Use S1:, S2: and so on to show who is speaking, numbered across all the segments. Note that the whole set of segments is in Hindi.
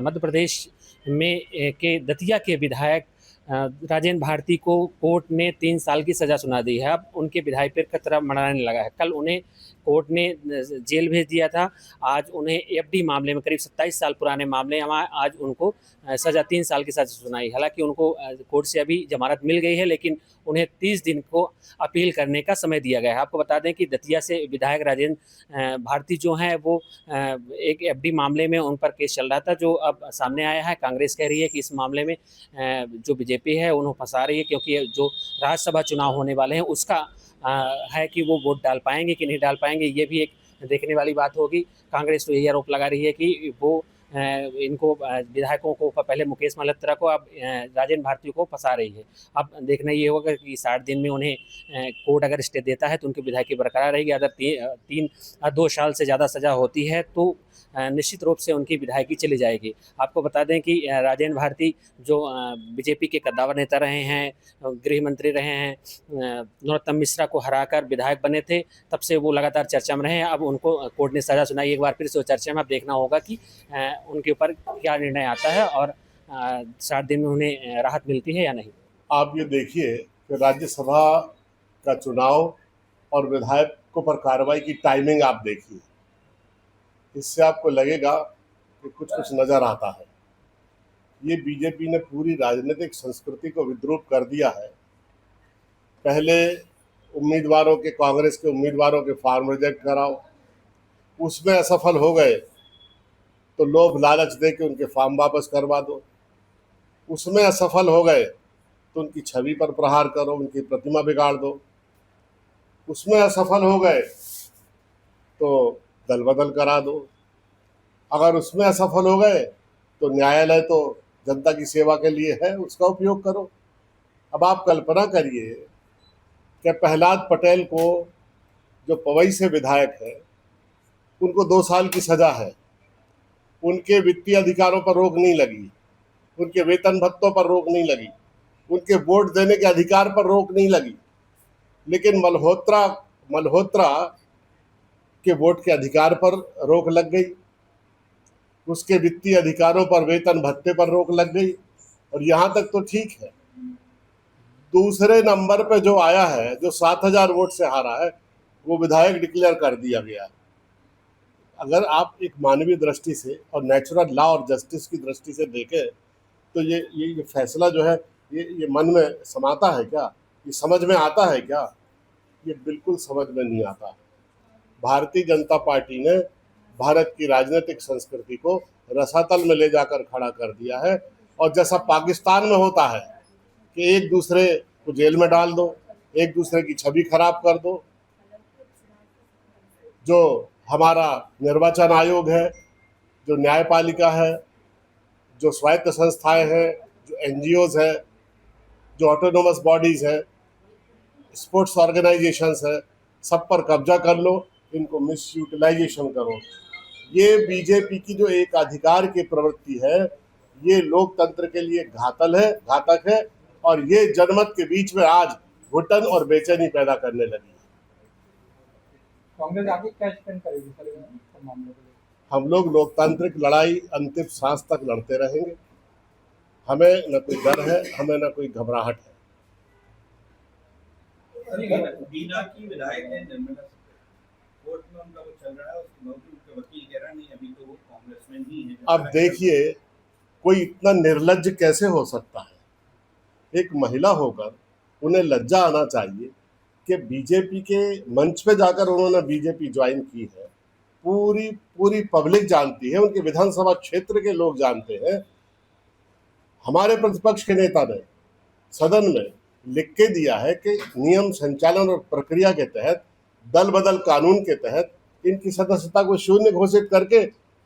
S1: मध्य प्रदेश में के दतिया के विधायक राजेंद्र भारती को कोर्ट ने 3 साल की सज़ा सुना दी है। अब उनके विधायक पर खतरा मंडराने लगा है। कल उन्हें कोर्ट ने जेल भेज दिया था। आज उन्हें एफडी मामले में, करीब 27 साल पुराने मामले में, आज उनको सज़ा 3 साल की सज़ा सुनाई। हालांकि उनको कोर्ट से अभी जमानत मिल गई है, लेकिन उन्हें 30 दिन को अपील करने का समय दिया गया है। आपको बता दें कि दतिया से विधायक राजेंद्र भारती जो हैं वो एक एफडी मामले में उन पर केस चल रहा था, जो अब सामने आया है। कांग्रेस कह रही है कि इस मामले में जो बीजेपी है उन्हें फंसा रही है, क्योंकि जो राज्यसभा चुनाव होने वाले हैं उसका है कि वो वोट डाल पाएंगे कि नहीं डाल पाएंगे, ये भी एक देखने वाली बात होगी। कांग्रेस तो यही आरोप लगा रही है कि वो इनको विधायकों को, पहले मुकेश मल्होत्रा को, अब राजेंद्र भारती को फंसा रही है। अब देखना ये होगा कि 60 दिन में उन्हें कोर्ट अगर स्टे देता है तो उनकी विधायकी बरकरार रहेगी। अगर 2 साल से ज़्यादा सज़ा होती है तो निश्चित रूप से उनकी विधायकी चली जाएगी। आपको बता दें कि राजेंद्र भारती जो बीजेपी के कद्दावर नेता रहे हैं, गृह मंत्री रहे हैं, नरोत्तम मिश्रा को हराकर विधायक बने थे, तब से वो लगातार चर्चा में रहे हैं। अब उनको कोर्ट ने सज़ा सुनाई, एक बार फिर से वो चर्चा में। अब देखना होगा कि उनके ऊपर क्या निर्णय आता है और 60 दिन में उन्हें राहत मिलती है या नहीं।
S2: आप ये देखिए कि राज्यसभा का चुनाव और विधायकों पर कार्रवाई की टाइमिंग आप देखिए, इससे आपको लगेगा कि कुछ नज़र आता है। ये बीजेपी ने पूरी राजनीतिक संस्कृति को विद्रूप कर दिया है। पहले उम्मीदवारों के, कांग्रेस के उम्मीदवारों के फॉर्म रिजेक्ट कराओ, उसमें असफल हो गए तो लोभ लालच दे के उनके फॉर्म वापस करवा दो। उसमें असफल हो गए तो उनकी छवि पर प्रहार करो, उनकी प्रतिमा बिगाड़ दो। उसमें असफल हो गए तो दल बदल करा दो। अगर उसमें असफल हो गए तो न्यायालय तो जनता की सेवा के लिए है, उसका उपयोग करो। अब आप कल्पना करिए कि प्रहलाद पटेल को, जो पवई से विधायक है, उनको 2 साल की सज़ा है। उनके वित्तीय अधिकारों पर रोक नहीं लगी, उनके वेतन भत्तों पर रोक नहीं लगी, उनके वोट देने के अधिकार पर रोक नहीं लगी, लेकिन मल्होत्रा के वोट के अधिकार पर रोक लग गई, उसके वित्तीय अधिकारों पर, वेतन भत्ते पर रोक लग गई। और यहाँ तक तो ठीक है। दूसरे नंबर पे जो आया है, जो 7000 वोट से हारा है, वो विधायक डिक्लेयर कर दिया गया। अगर आप एक मानवीय दृष्टि से और नेचुरल लॉ और जस्टिस की दृष्टि से देखें तो ये फैसला जो है, ये मन में समाता है क्या? ये समझ में आता है क्या? ये बिल्कुल समझ में नहीं आता। भारतीय जनता पार्टी ने भारत की राजनीतिक संस्कृति को रसातल में ले जाकर खड़ा कर दिया है। और जैसा पाकिस्तान में होता है कि एक दूसरे को जेल में डाल दो, एक दूसरे की छवि खराब कर दो, जो हमारा निर्वाचन आयोग है, जो न्यायपालिका है, जो स्वायत्त संस्थाएं हैं, जो एनजीओज है, जो ऑटोनोमस बॉडीज़ हैं, स्पोर्ट्स ऑर्गेनाइजेशंस है, सब पर कब्जा कर लो, इनको मिस यूटिलाइजेशन करो। ये बीजेपी की जो एक अधिकार की प्रवृत्ति है, ये लोकतंत्र के लिए घातक है और ये जनमत के बीच में आज घुटन और बेचैनी पैदा करने लगी है।
S3: कांग्रेस आगे क्या स्टैंड करेगी सर इस मामले में?
S2: हम लोग लोकतांत्रिक लड़ाई अंतिम सांस तक लड़ते रहेंगे। हमें न कोई डर है, हमें न कोई घबराहट है।
S4: बीना की विधायक है निर्मला, कोर्ट में उनका वो चल रहा है, उसकी नौकरी उनके वकील कह रहा नहीं, अभी तो वो कांग्रेस में ही है।
S2: अब देखिए, कोई इतना निर्लज्ज कैसे हो सकता है? एक महिला होकर उन्हें लज्जा आना चाहिए कि बीजेपी के मंच पे जाकर उन्होंने बीजेपी ज्वाइन की है। पूरी पब्लिक जानती है, उनके विधानसभा क्षेत्र के लोग जानते हैं। हमारे प्रतिपक्ष के नेता ने सदन में लिख के दिया है कि नियम संचालन और प्रक्रिया के तहत, दल बदल कानून के तहत इनकी सदस्यता को शून्य घोषित करके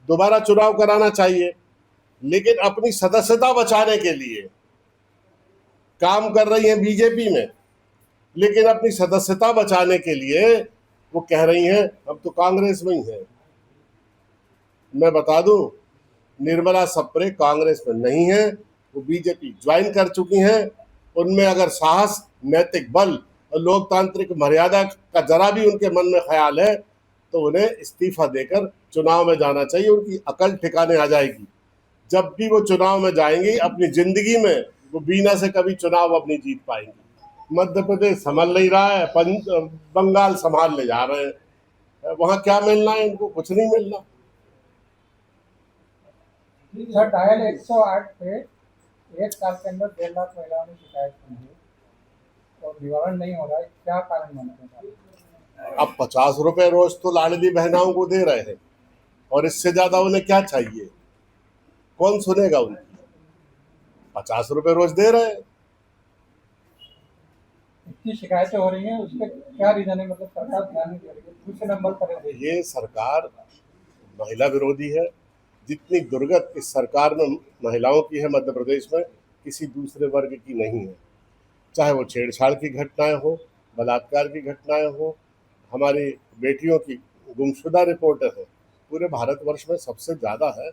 S2: दोबारा चुनाव कराना चाहिए। लेकिन अपनी सदस्यता बचाने के लिए काम कर रही हैं बीजेपी में, लेकिन अपनी सदस्यता बचाने के लिए वो कह रही हैं अब तो कांग्रेस में ही है। मैं बता दूं, निर्मला सप्रे कांग्रेस में नहीं है, वो बीजेपी ज्वाइन कर चुकी हैं। उनमें अगर साहस, नैतिक बल और लोकतांत्रिक मर्यादा का जरा भी उनके मन में ख्याल है तो उन्हें इस्तीफा देकर चुनाव में जाना चाहिए। उनकी अकल ठिकाने आ जाएगी। जब भी वो चुनाव में जाएंगी अपनी जिंदगी में वो बीना से कभी चुनाव अपनी जीत पाएंगी। मध्य प्रदेश संभल नहीं रहा है, बंगाल संभाल ले जा रहे हैं। वहां क्या मिलना है इनको? कुछ नहीं मिलना।
S3: सर डायल 108 पे 1 साल के अंदर 1.5 लाख महिलाओं ने शिकायत की है और निवारण नहीं हो रहा है, क्या कारण मानते हैं?
S2: अब 50 रुपए रोज तो लाडली बहनाओं को दे रहे हैं और इससे ज्यादा उन्हें क्या चाहिए? कौन सुनेगा उनकी? 50 रुपए रोज दे रहे हैं।
S3: इतनी शिकायतें हो रही हैं, उसके क्या रीजन है? मतलब सरकार ध्यान नहीं दे रही है, दूसरे नंबर पर है।
S2: ये सरकार महिला विरोधी है। जितनी दुर्गत इस सरकार में महिलाओं की है मध्य प्रदेश में, किसी दूसरे वर्ग की नहीं है। चाहे वो छेड़छाड़ की घटनाएं हो, बलात्कार की घटनाएं हो, हमारी बेटियों की गुमशुदा रिपोर्टें हो, पूरे भारतवर्ष में सबसे ज़्यादा है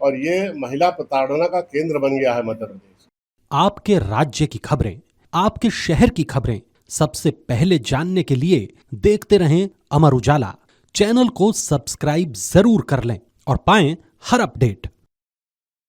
S2: और ये महिला प्रताड़ना का केंद्र बन गया है मध्य प्रदेश।
S5: आपके राज्य की खबरें, आपके शहर की खबरें सबसे पहले जानने के लिए देखते रहें अमर उजाला। चैनल को सब्सक्राइब जरूर कर लें और पाएं हर अपडेट।